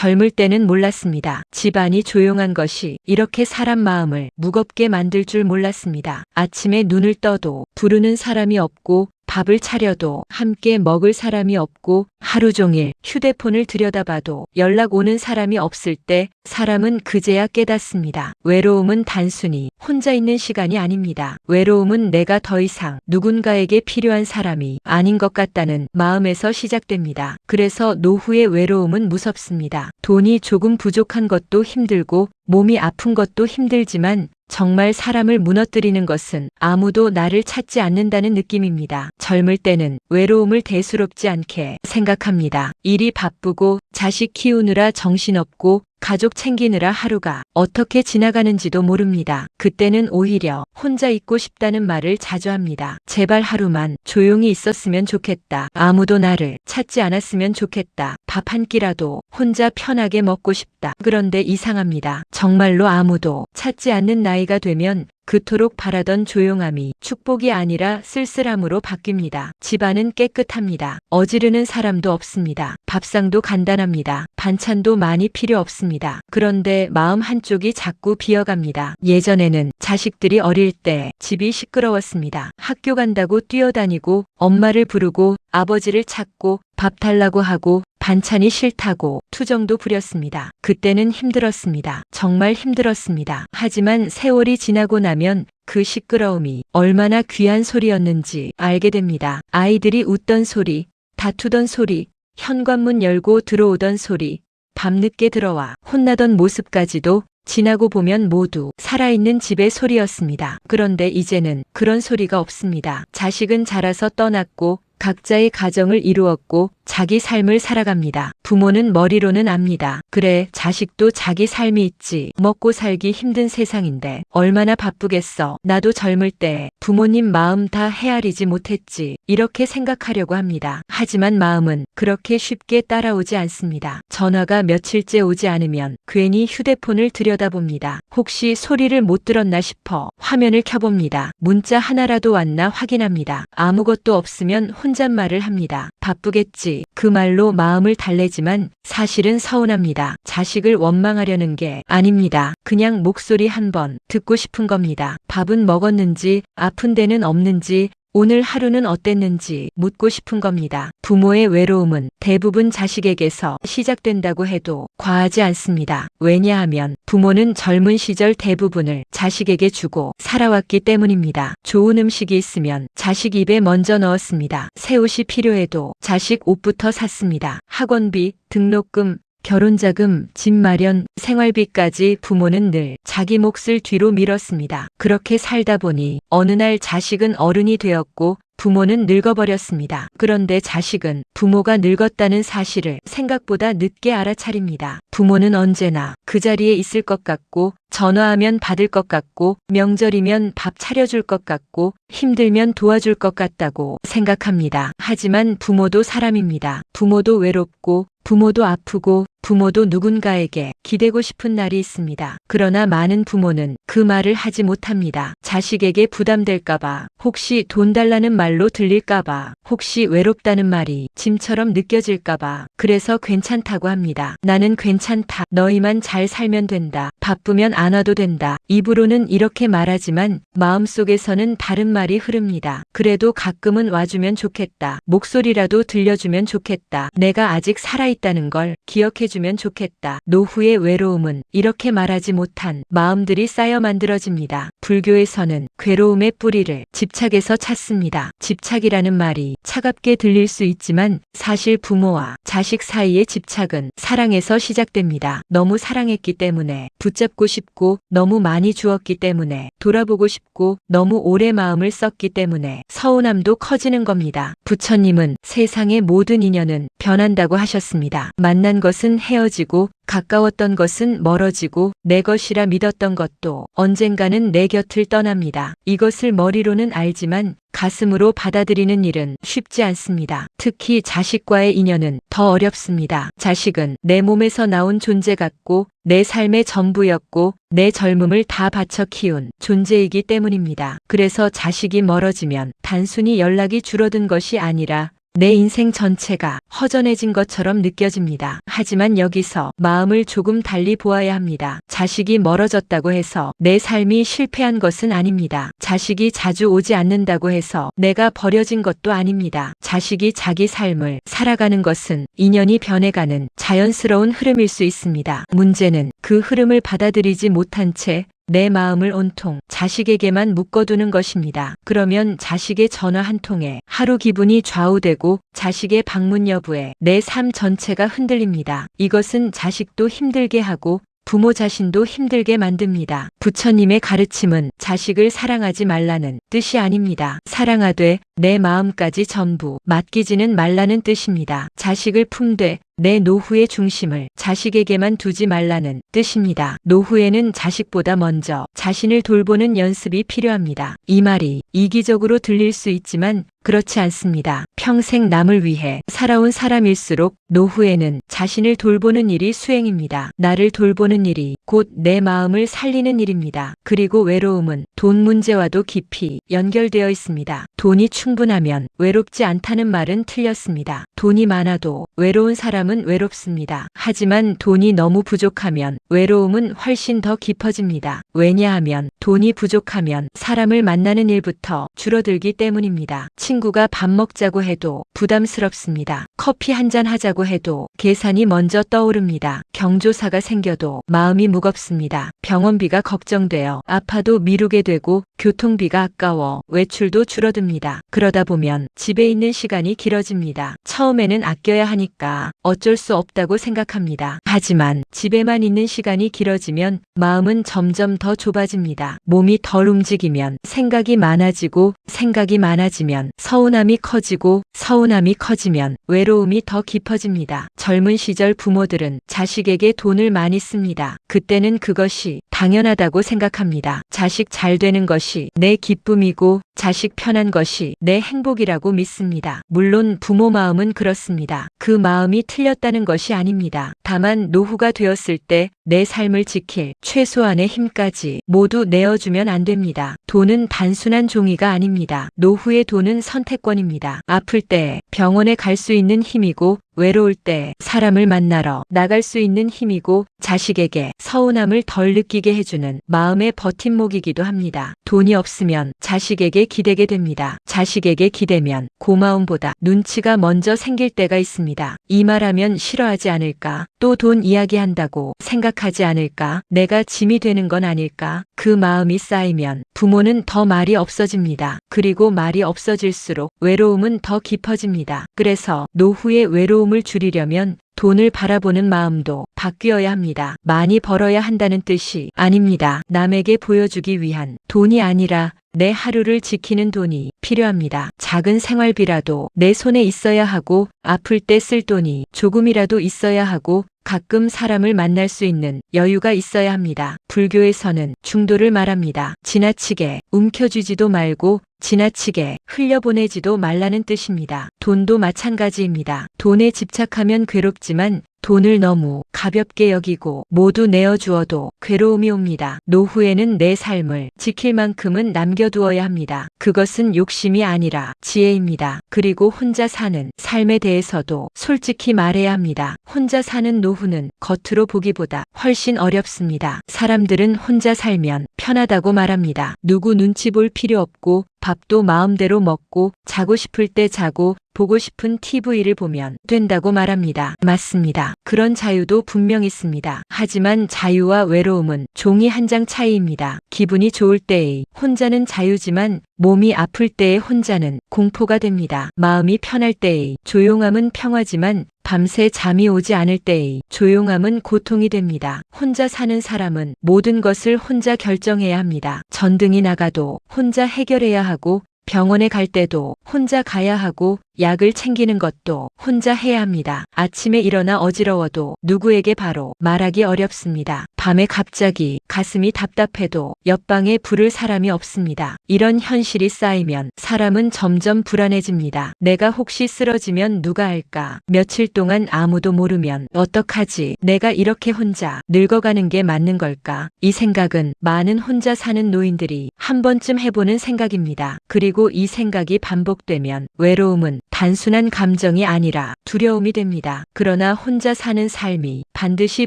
젊을 때는 몰랐습니다. 집안이 조용한 것이 이렇게 사람 마음을 무겁게 만들 줄 몰랐습니다. 아침에 눈을 떠도 부르는 사람이 없고 밥을 차려도 함께 먹을 사람이 없고 하루 종일 휴대폰을 들여다봐도 연락 오는 사람이 없을 때 사람은 그제야 깨닫습니다. 외로움은 단순히 혼자 있는 시간이 아닙니다. 외로움은 내가 더 이상 누군가에게 필요한 사람이 아닌 것 같다는 마음에서 시작됩니다. 그래서 노후의 외로움은 무섭습니다. 돈이 조금 부족한 것도 힘들고 몸이 아픈 것도 힘들지만 정말 사람을 무너뜨리는 것은 아무도 나를 찾지 않는다는 느낌입니다. 젊을 때는 외로움을 대수롭지 않게 생각합니다. 일이 바쁘고 자식 키우느라 정신없고 가족 챙기느라 하루가 어떻게 지나가는지도 모릅니다. 그때는 오히려 혼자 있고 싶다는 말을 자주 합니다. 제발 하루만 조용히 있었으면 좋겠다. 아무도 나를 찾지 않았으면 좋겠다. 밥 한 끼라도 혼자 편하게 먹고 싶다. 그런데 이상합니다. 정말로 아무도 찾지 않는 나이가 되면 그토록 바라던 조용함이 축복이 아니라 쓸쓸함으로 바뀝니다. 집안은 깨끗합니다. 어지르는 사람도 없습니다. 밥상도 간단합니다. 반찬도 많이 필요 없습니다. 그런데 마음 한쪽이 자꾸 비어갑니다. 예전에는 자식들이 어릴 때 집이 시끄러웠습니다. 학교 간다고 뛰어다니고 엄마를 부르고 아버지를 찾고 밥 달라고 하고 반찬이 싫다고 투정도 부렸습니다. 그때는 힘들었습니다. 정말 힘들었습니다. 하지만 세월이 지나고 나면 그 시끄러움이 얼마나 귀한 소리였는지 알게 됩니다. 아이들이 웃던 소리, 다투던 소리, 현관문 열고 들어오던 소리, 밤늦게 들어와 혼나던 모습까지도 지나고 보면 모두 살아있는 집의 소리였습니다. 그런데 이제는 그런 소리가 없습니다. 자식은 자라서 떠났고 각자의 가정을 이루었고 자기 삶을 살아갑니다. 부모는 머리로는 압니다. 그래, 자식도 자기 삶이 있지. 먹고 살기 힘든 세상인데 얼마나 바쁘겠어. 나도 젊을 때 부모님 마음 다 헤아리지 못했지. 이렇게 생각하려고 합니다. 하지만 마음은 그렇게 쉽게 따라오지 않습니다. 전화가 며칠째 오지 않으면 괜히 휴대폰을 들여다봅니다. 혹시 소리를 못 들었나 싶어 화면을 켜봅니다. 문자 하나라도 왔나 확인합니다. 아무것도 없으면 혼잣말을 합니다. 바쁘겠지. 그 말로 마음을 달래지만 사실은 서운합니다. 자식을 원망하려는 게 아닙니다. 그냥 목소리 한 번 듣고 싶은 겁니다. 밥은 먹었는지, 아픈 데는 없는지, 오늘 하루는 어땠는지 묻고 싶은 겁니다. 부모의 외로움은 대부분 자식에게서 시작된다고 해도 과하지 않습니다. 왜냐하면 부모는 젊은 시절 대부분을 자식에게 주고 살아왔기 때문입니다. 좋은 음식이 있으면 자식 입에 먼저 넣었습니다. 새 옷이 필요해도 자식 옷부터 샀습니다. 학원비, 등록금, 결혼자금, 집 마련, 생활비까지 부모는 늘 자기 몫을 뒤로 밀었습니다. 그렇게 살다 보니 어느 날 자식은 어른이 되었고 부모는 늙어버렸습니다. 그런데 자식은 부모가 늙었다는 사실을 생각보다 늦게 알아차립니다. 부모는 언제나 그 자리에 있을 것 같고 전화하면 받을 것 같고 명절이면 밥 차려줄 것 같고 힘들면 도와줄 것 같다고 생각합니다. 하지만 부모도 사람입니다. 부모도 외롭고 부모도 아프고 부모도 누군가에게 기대고 싶은 날이 있습니다. 그러나 많은 부모는 그 말을 하지 못합니다. 자식에게 부담될까봐, 혹시 돈 달라는 말로 들릴까봐, 혹시 외롭다는 말이 짐처럼 느껴질까봐, 그래서 괜찮다고 합니다. 나는 괜찮다. 너희만 잘 살면 된다. 바쁘면 안 와도 된다. 입으로는 이렇게 말하지만 마음속에서는 다른 말이 흐릅니다. 그래도 가끔은 와주면 좋겠다. 목소리라도 들려주면 좋겠다. 내가 아직 살아있다는 걸 기억해주면 좋겠다. 노후의 외로움은 이렇게 말하지 못한 마음들이 쌓여 만들어집니다. 불교에서는 괴로움의 뿌리를 집착에서 찾습니다. 집착이라는 말이 차갑게 들릴 수 있지만 사실 부모와 자식 사이의 집착은 사랑에서 시작됩니다. 너무 사랑했기 때문에 붙잡고 싶고 너무 많이 주었기 때문에 돌아보고 싶고 너무 오래 마음을 썼기 때문에 서운함도 커지는 겁니다. 부처님은 세상의 모든 인연은 변한다고 하셨습니다. 만난 것은 헤어지고 가까웠던 것은 멀어지고 내 것이라 믿었던 것도 언젠가는 내 곁을 떠납니다. 이것을 머리로는 알지만 가슴으로 받아들이는 일은 쉽지 않습니다. 특히 자식과의 인연은 더 어렵습니다. 자식은 내 몸에서 나온 존재 같고 내 삶의 전부였고 내 젊음을 다 바쳐 키운 존재이기 때문입니다. 그래서 자식이 멀어지면 단순히 연락이 줄어든 것이 아니라 내 인생 전체가 허전해진 것처럼 느껴집니다. 하지만 여기서 마음을 조금 달리 보아야 합니다. 자식이 멀어졌다고 해서 내 삶이 실패한 것은 아닙니다. 자식이 자주 오지 않는다고 해서 내가 버려진 것도 아닙니다. 자식이 자기 삶을 살아가는 것은 인연이 변해가는 자연스러운 흐름일 수 있습니다. 문제는 그 흐름을 받아들이지 못한 채 내 마음을 온통 자식에게만 묶어두는 것입니다. 그러면 자식의 전화 한 통에 하루 기분이 좌우되고 자식의 방문 여부에 내 삶 전체가 흔들립니다. 이것은 자식도 힘들게 하고 부모 자신도 힘들게 만듭니다. 부처님의 가르침은 자식을 사랑하지 말라는 뜻이 아닙니다. 사랑하되 내 마음까지 전부 맡기지는 말라는 뜻입니다. 자식을 품되 내 노후의 중심을 자식에게만 두지 말라는 뜻입니다. 노후에는 자식보다 먼저 자신을 돌보는 연습이 필요합니다. 이 말이 이기적으로 들릴 수 있지만 그렇지 않습니다. 평생 남을 위해 살아온 사람일수록 노후에는 자신을 돌보는 일이 수행입니다. 나를 돌보는 일이 곧 내 마음을 살리는 일입니다. 그리고 외로움은 돈 문제와도 깊이 연결되어 있습니다. 돈이 충분하면 외롭지 않다는 말은 틀렸습니다. 돈이 많아도 외로운 사람은 외롭습니다. 하지만 돈이 너무 부족하면 외로움은 훨씬 더 깊어집니다. 왜냐하면 돈이 부족하면 사람을 만나는 일부터 줄어들기 때문입니다. 친구가 밥 먹자고 해도 부담스럽습니다. 커피 한잔 하자고 해도 계산이 먼저 떠오릅니다. 경조사가 생겨도 마음이 무겁습니다. 병원비가 걱정되어 아파도 미루게 되고 교통비가 아까워 외출도 줄어듭니다. 그러다 보면 집에 있는 시간이 길어집니다. 처음에는 아껴야 하니까 어쩔 수 없다고 생각합니다. 하지만 집에만 있는 시간이 길어지면 마음은 점점 더 좁아집니다. 몸이 덜 움직이면 생각이 많아지고 생각이 많아지면 서운함이 커지고 서운함이 커지면 외로움이 더 깊어집니다. 젊은 시절 부모들은 자식에게 돈을 많이 씁니다. 그때는 그것이 당연하다고 생각합니다. 자식 잘 되는 것이 내 기쁨이고 자식 편한 것이 내 행복이라고 믿습니다. 물론 부모 마음은 그렇습니다. 그 마음이 틀렸다는 것이 아닙니다. 다만 노후가 되었을 때 내 삶을 지킬 최소한의 힘까지 모두 내어주면 안 됩니다. 돈은 단순한 종이가 아닙니다. 노후의 돈은 선택권입니다. 아플 때 병원에 갈 수 있는 힘이고 외로울 때 사람을 만나러 나갈 수 있는 힘이고 자식에게 서운함을 덜 느끼게 해주는 마음의 버팀목이기도 합니다. 돈이 없으면 자식에게 기대게 됩니다. 자식에게 기대면 고마움보다 눈치가 먼저 생길 때가 있습니다. 이 말하면 싫어하지 않을까? 또 돈 이야기한다고 생각하지 않을까? 내가 짐이 되는 건 아닐까? 그 마음이 쌓이면 부모는 더 말이 없어집니다. 그리고 말이 없어질수록 외로움은 더 깊어집니다. 그래서 노후의 외로움을 줄이려면 돈을 바라보는 마음도 바뀌어야 합니다. 많이 벌어야 한다는 뜻이 아닙니다. 남에게 보여주기 위한 돈이 아니라 내 하루를 지키는 돈이 필요합니다. 작은 생활비라도 내 손에 있어야 하고 아플 때 쓸 돈이 조금이라도 있어야 하고 가끔 사람을 만날 수 있는 여유가 있어야 합니다. 불교에서는 중도를 말합니다. 지나치게 움켜쥐지도 말고 지나치게 흘려보내지도 말라는 뜻입니다. 돈도 마찬가지입니다. 돈에 집착하면 괴롭지만 돈을 너무 가볍게 여기고 모두 내어주어도 괴로움이 옵니다. 노후에는 내 삶을 지킬 만큼은 남겨두어야 합니다. 그것은 욕심이 아니라 지혜입니다. 그리고 혼자 사는 삶에 대해서도 솔직히 말해야 합니다. 혼자 사는 노후는 겉으로 보기보다 훨씬 어렵습니다. 사람들은 혼자 살면 편하다고 말합니다. 누구 눈치 볼 필요 없고 밥도 마음대로 먹고 자고 싶을 때 자고 보고 싶은 TV를 보면 된다고 말합니다. 맞습니다. 그런 자유도 분명 있습니다. 하지만 자유와 외로움은 종이 한 장 차이입니다. 기분이 좋을 때의 혼자는 자유지만 몸이 아플 때의 혼자는 공포가 됩니다. 마음이 편할 때의 조용함은 평화지만 밤새 잠이 오지 않을 때의 조용함은 고통이 됩니다. 혼자 사는 사람은 모든 것을 혼자 결정해야 합니다. 전등이 나가도 혼자 해결해야 하고 병원에 갈 때도 혼자 가야 하고 약을 챙기는 것도 혼자 해야 합니다. 아침에 일어나 어지러워도 누구에게 바로 말하기 어렵습니다. 밤에 갑자기 가슴이 답답해도 옆방에 부를 사람이 없습니다. 이런 현실이 쌓이면 사람은 점점 불안해집니다. 내가 혹시 쓰러지면 누가 알까? 며칠 동안 아무도 모르면 어떡하지? 내가 이렇게 혼자 늙어가는 게 맞는 걸까? 이 생각은 많은 혼자 사는 노인들이 한 번쯤 해보는 생각입니다. 그리고 이 생각이 반복되면 외로움은 단순한 감정이 아니라 두려움이 됩니다. 그러나 혼자 사는 삶이 반드시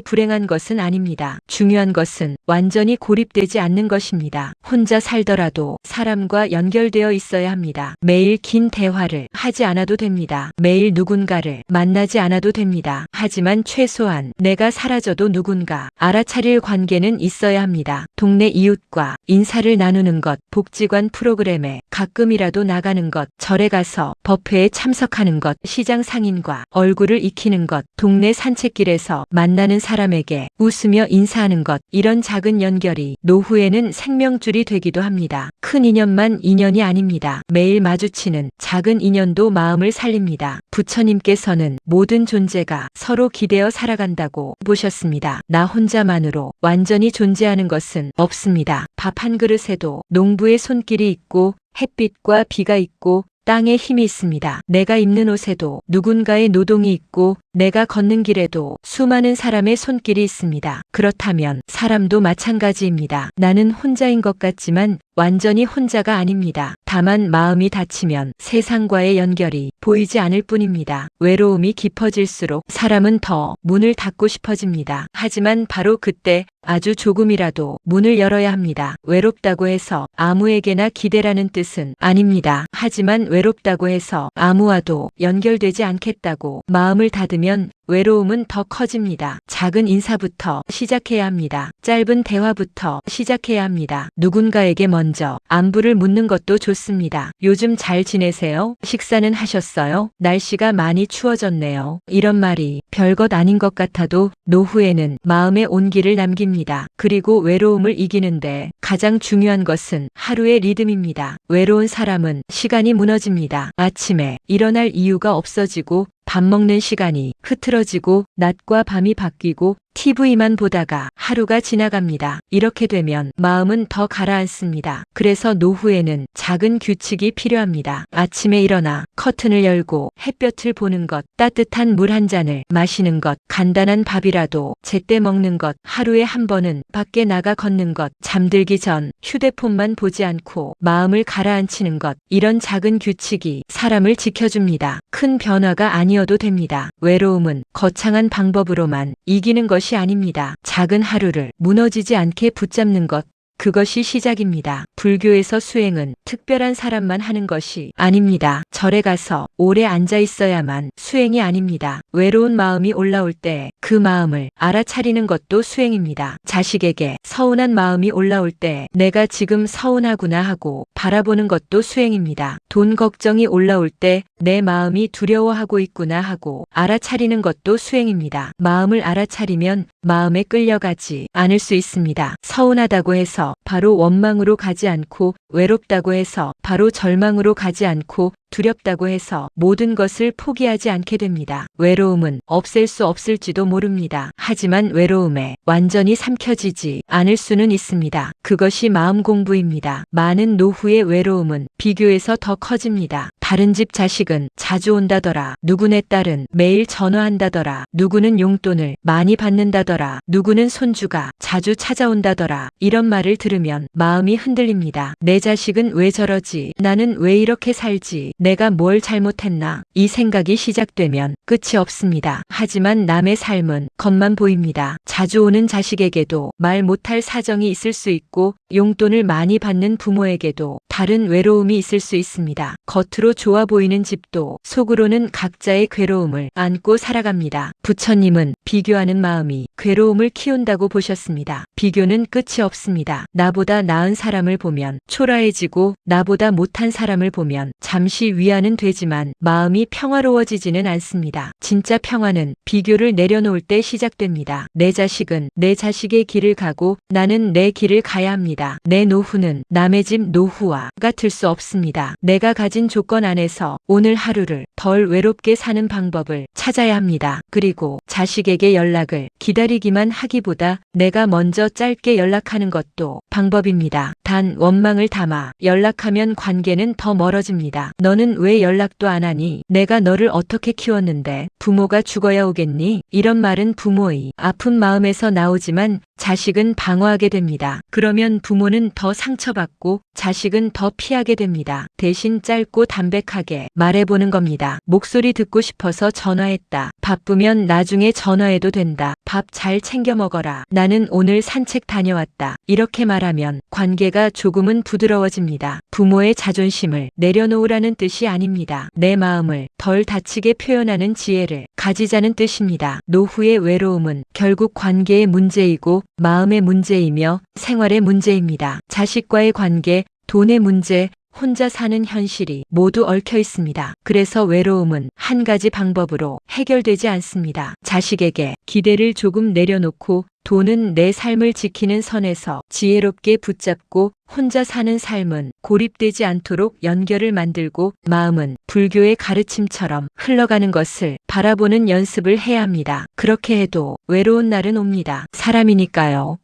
불행한 것은 아닙니다. 중요한 것은 완전히 고립되지 않는 것입니다. 혼자 살더라도 사람과 연결되어 있어야 합니다. 매일 긴 대화를 하지 않아도 됩니다. 매일 누군가를 만나지 않아도 됩니다. 하지만 최소한 내가 사라져도 누군가 알아차릴 관계는 있어야 합니다. 동네 이웃과 인사를 나누는 것, 복지관 프로그램에 가끔이라도 나가는 것, 절에 가서 법회에 참석하는 것, 시장 상인과 얼굴을 익히는 것, 동네 산책길에서 만나는 사람에게 웃으며 인사하는 것, 이런 작은 연결이 노후에는 생명줄이 되기도 합니다. 큰 인연만 인연이 아닙니다. 매일 마주치는 작은 인연도 마음을 살립니다. 부처님께서는 모든 존재가 서로 기대어 살아간다고 보셨습니다. 나 혼자만으로 완전히 존재하는 것은 없습니다. 밥 한 그릇에도 농부의 손길이 있고 햇빛과 비가 있고 땅에 힘이 있습니다. 내가 입는 옷에도 누군가의 노동이 있고 내가 걷는 길에도 수많은 사람의 손길이 있습니다. 그렇다면 사람도 마찬가지입니다. 나는 혼자인 것 같지만 완전히 혼자가 아닙니다. 다만 마음이 닫히면 세상과의 연결이 보이지 않을 뿐입니다. 외로움이 깊어질수록 사람은 더 문을 닫고 싶어집니다. 하지만 바로 그때 아주 조금이라도 문을 열어야 합니다. 외롭다고 해서 아무에게나 기대라는 뜻은 아닙니다. 하지만 외롭다고 해서 아무와도 연결되지 않겠다고 마음을 닫으면 외로움은 더 커집니다. 작은 인사부터 시작해야 합니다. 짧은 대화부터 시작해야 합니다. 누군가에게 먼저 안부를 묻는 것도 좋습니다. 요즘 잘 지내세요? 식사는 하셨어요? 날씨가 많이 추워졌네요. 이런 말이 별것 아닌 것 같아도 노후에는 마음의 온기를 남깁니다. 그리고 외로움을 이기는데 가장 중요한 것은 하루의 리듬입니다. 외로운 사람은 시간이 무너집니다. 아침에 일어날 이유가 없어지고 밥 먹는 시간이 흐트러지고 낮과 밤이 바뀌고 TV만 보다가 하루가 지나갑니다. 이렇게 되면 마음은 더 가라앉습니다. 그래서 노후에는 작은 규칙이 필요합니다. 아침에 일어나 커튼을 열고 햇볕을 보는 것, 따뜻한 물 한 잔을 마시는 것, 간단한 밥이라도 제때 먹는 것, 하루에 한 번은 밖에 나가 걷는 것, 잠들기 전 휴대폰만 보지 않고 마음을 가라앉히는 것, 이런 작은 규칙이 사람을 지켜줍니다. 큰 변화가 아니어도 됩니다. 외로움은 거창한 방법으로만 이기는 것이 아닙니다. 작은 하루를 무너지지 않게 붙잡는 것, 그것이 시작입니다. 불교에서 수행은 특별한 사람만 하는 것이 아닙니다. 절에 가서 오래 앉아 있어야만 수행이 아닙니다. 외로운 마음이 올라올 때 그 마음을 알아차리는 것도 수행입니다. 자식에게 서운한 마음이 올라올 때 내가 지금 서운하구나 하고 바라보는 것도 수행입니다. 돈 걱정이 올라올 때 내 마음이 두려워하고 있구나 하고 알아차리는 것도 수행입니다. 마음을 알아차리면 마음에 끌려가지 않을 수 있습니다. 서운하다고 해서 바로 원망으로 가지 않고 외롭다고 해서 바로 절망으로 가지 않고 두렵다고 해서 모든 것을 포기하지 않게 됩니다. 외로움은 없앨 수 없을지도 모릅니다. 하지만 외로움에 완전히 삼켜지지 않을 수는 있습니다. 그것이 마음 공부입니다. 많은 노후의 외로움은 비교에서 더 커집니다. 다른 집 자식은 자주 온다더라. 누구네 딸은 매일 전화한다더라. 누구는 용돈을 많이 받는다더라. 누구는 손주가 자주 찾아온다더라. 이런 말을 들으면 마음이 흔들립니다. 내 자식은 왜 저러지? 나는 왜 이렇게 살지? 내가 뭘 잘못했나? 이 생각이 시작되면 끝이 없습니다. 하지만 남의 삶은 겉만 보입니다. 자주 오는 자식에게도 말 못할 사정이 있을 수 있고 용돈을 많이 받는 부모에게도 다른 외로움이 있을 수 있습니다. 겉으로 좋아 보이는 집도 속으로는 각자의 괴로움을 안고 살아갑니다. 부처님은 비교하는 마음이 괴로움을 키운다고 보셨습니다. 비교는 끝이 없습니다. 나보다 나은 사람을 보면 초라해지고 나보다 못한 사람을 보면 잠시 위안은 되지만 마음이 평화로워지지는 않습니다. 진짜 평화는 비교를 내려놓을 때 시작됩니다. 내 자식은 내 자식의 길을 가고 나는 내 길을 가야 합니다. 내 노후는 남의 집 노후와 같을 수 없습니다. 내가 가진 조건 안에서 오늘 하루를 덜 외롭게 사는 방법을 찾아야 합니다. 그리고 자식에게 연락을 기다리기만 하기보다 내가 먼저 짧게 연락하는 것도 방법입니다. 단 원망을 담아 연락하면 관계는 더 멀어집니다. 너는 왜 연락도 안 하니? 내가 너를 어떻게 키웠는데 부모가 죽어야 오겠니? 이런 말은 부모의 아픈 마음에서 나오지만 자식은 방어하게 됩니다. 그러면 부모는 더 상처받고 자식은 더 피하게 됩니다. 대신 짧고 담백한 담백하게 말해보는 겁니다. 목소리 듣고 싶어서 전화했다. 바쁘면 나중에 전화해도 된다. 밥 잘 챙겨 먹어라. 나는 오늘 산책 다녀왔다. 이렇게 말하면 관계가 조금은 부드러워집니다. 부모의 자존심을 내려놓으라는 뜻이 아닙니다. 내 마음을 덜 다치게 표현하는 지혜를 가지자는 뜻입니다. 노후의 외로움은 결국 관계의 문제이고 마음의 문제이며 생활의 문제입니다. 자식과의 관계, 돈의 문제, 혼자 사는 현실이 모두 얽혀 있습니다. 그래서 외로움은 한 가지 방법으로 해결되지 않습니다. 자식에게 기대를 조금 내려놓고 돈은 내 삶을 지키는 선에서 지혜롭게 붙잡고 혼자 사는 삶은 고립되지 않도록 연결을 만들고 마음은 불교의 가르침처럼 흘러가는 것을 바라보는 연습을 해야 합니다. 그렇게 해도 외로운 날은 옵니다. 사람이니까요.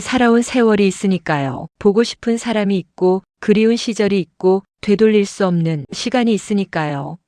살아온 세월이 있으니까요. 보고 싶은 사람이 있고 그리운 시절이 있고 되돌릴 수 없는 시간이 있으니까요.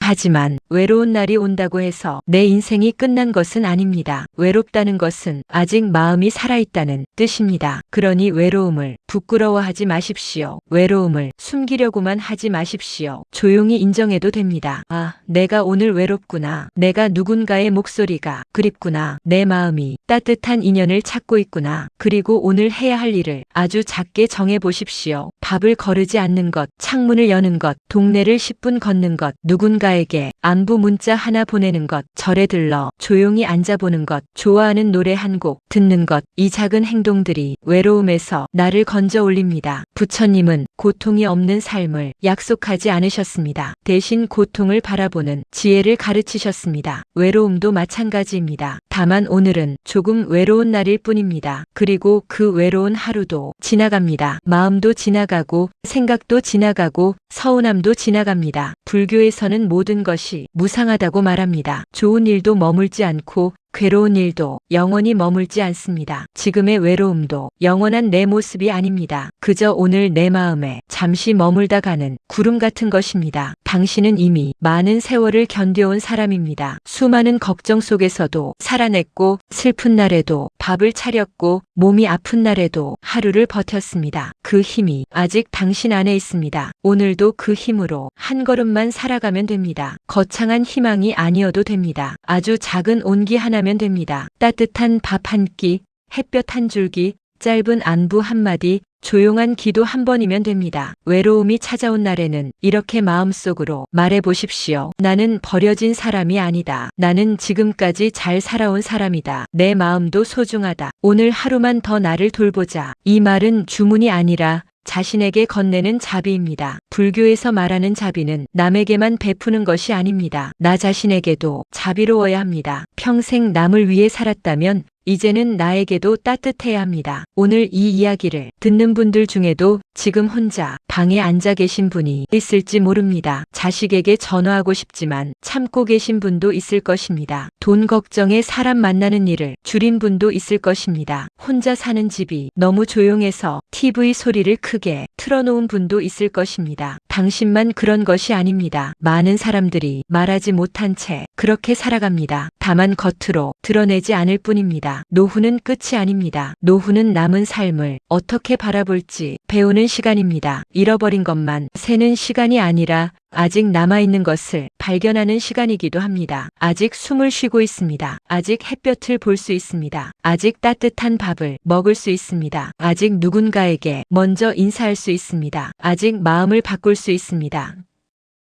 하지만 외로운 날이 온다고 해서 내 인생이 끝난 것은 아닙니다. 외롭다는 것은 아직 마음이 살아있다는 뜻입니다. 그러니 외로움을 부끄러워하지 마십시오. 외로움을 숨기려고만 하지 마십시오. 조용히 인정해도 됩니다. 아, 내가 오늘 외롭구나. 내가 누군가의 목소리가 그립구나. 내 마음이 따뜻한 인연을 찾고 있구나. 그리고 오늘 해야 할 일을 아주 작게 정해보십시오. 밥을 거르지 않는 것, 창문을 여는 것, 동네를 10분 걷는 것, 누군가에게 안부 문자 하나 보내는 것, 절에 들러 조용히 앉아보는 것, 좋아하는 노래 한 곡 듣는 것, 이 작은 행동들이 외로움에서 나를 건져 올립니다. 부처님은 고통이 없는 삶을 약속하지 않으셨습니다. 대신 고통을 바라보는 지혜를 가르치셨습니다. 외로움도 마찬가지입니다. 다만 오늘은 조금 외로운 날일 뿐입니다. 그리고 그 외로운 하루도 지나갑니다. 마음도 지나가고 생각도 지나가고 서운함도 지나갑니다. 불교에서는 모든 것이 무상하다고 말합니다. 좋은 일도 머물지 않고 괴로운 일도 영원히 머물지 않습니다. 지금의 외로움도 영원한 내 모습이 아닙니다. 그저 오늘 내 마음에 잠시 머물다 가는 구름 같은 것입니다. 당신은 이미 많은 세월을 견뎌온 사람입니다. 수많은 걱정 속에서도 살아냈고 슬픈 날에도 밥을 차렸고 몸이 아픈 날에도 하루를 버텼습니다. 그 힘이 아직 당신 안에 있습니다. 오늘도 그 힘으로 한 걸음만 살아가면 됩니다. 거창한 희망이 아니어도 됩니다. 아주 작은 온기 하나면 됩니다. 따뜻한 밥 한 끼, 햇볕 한 줄기, 짧은 안부 한마디, 조용한 기도 한 번이면 됩니다. 외로움이 찾아온 날에는 이렇게 마음속으로 말해보십시오. 나는 버려진 사람이 아니다. 나는 지금까지 잘 살아온 사람이다. 내 마음도 소중하다. 오늘 하루만 더 나를 돌보자. 이 말은 주문이 아니라 자신에게 건네는 자비입니다. 불교에서 말하는 자비는 남에게만 베푸는 것이 아닙니다. 나 자신에게도 자비로워야 합니다. 평생 남을 위해 살았다면 이제는 나에게도 따뜻해야 합니다. 오늘 이 이야기를 듣는 분들 중에도 지금 혼자 방에 앉아 계신 분이 있을지 모릅니다. 자식에게 전화하고 싶지만 참고 계신 분도 있을 것입니다. 돈 걱정에 사람 만나는 일을 줄인 분도 있을 것입니다. 혼자 사는 집이 너무 조용해서 TV 소리를 크게 틀어놓은 분도 있을 것입니다. 당신만 그런 것이 아닙니다. 많은 사람들이 말하지 못한 채 그렇게 살아갑니다. 다만 겉으로 드러내지 않을 뿐입니다. 노후는 끝이 아닙니다. 노후는 남은 삶을 어떻게 바라볼지 배우는 시간입니다. 잃어버린 것만 세는 시간이 아니라 아직 남아있는 것을 발견하는 시간이기도 합니다. 아직 숨을 쉬고 있습니다. 아직 햇볕을 볼 수 있습니다. 아직 따뜻한 밥을 먹을 수 있습니다. 아직 누군가에게 먼저 인사할 수 있습니다. 아직 마음을 바꿀 수 있습니다.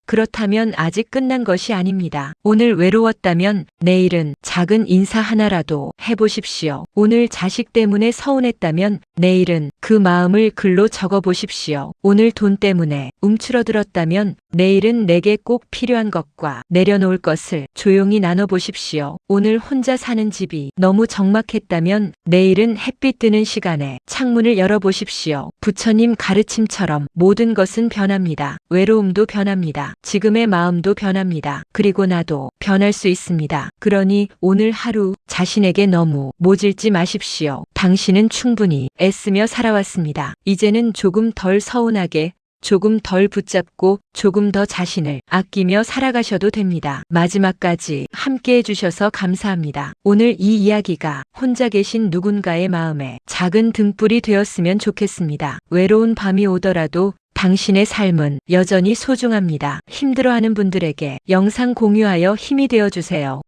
그렇다면 아직 끝난 것이 아닙니다. 오늘 외로웠다면 내일은 작은 인사 하나라도 해보십시오. 오늘 자식 때문에 서운했다면 내일은 그 마음을 글로 적어보십시오. 오늘 돈 때문에 움츠러들었다면 내일은 내게 꼭 필요한 것과 내려놓을 것을 조용히 나눠보십시오. 오늘 혼자 사는 집이 너무 적막했다면 내일은 햇빛 드는 시간에 창문을 열어보십시오. 부처님 가르침처럼 모든 것은 변합니다. 외로움도 변합니다. 지금의 마음도 변합니다. 그리고 나도 변할 수 있습니다. 그러니 오늘 하루 자신에게 너무 모질지 마십시오. 당신은 충분히 애쓰며 살아왔습니다. 이제는 조금 덜 서운하게, 조금 덜 붙잡고 조금 더 자신을 아끼며 살아가셔도 됩니다. 마지막까지 함께 해주셔서 감사합니다. 오늘 이 이야기가 혼자 계신 누군가의 마음에 작은 등불이 되었으면 좋겠습니다. 외로운 밤이 오더라도 당신의 삶은 여전히 소중합니다. 힘들어하는 분들에게 영상 공유하여 힘이 되어 주세요.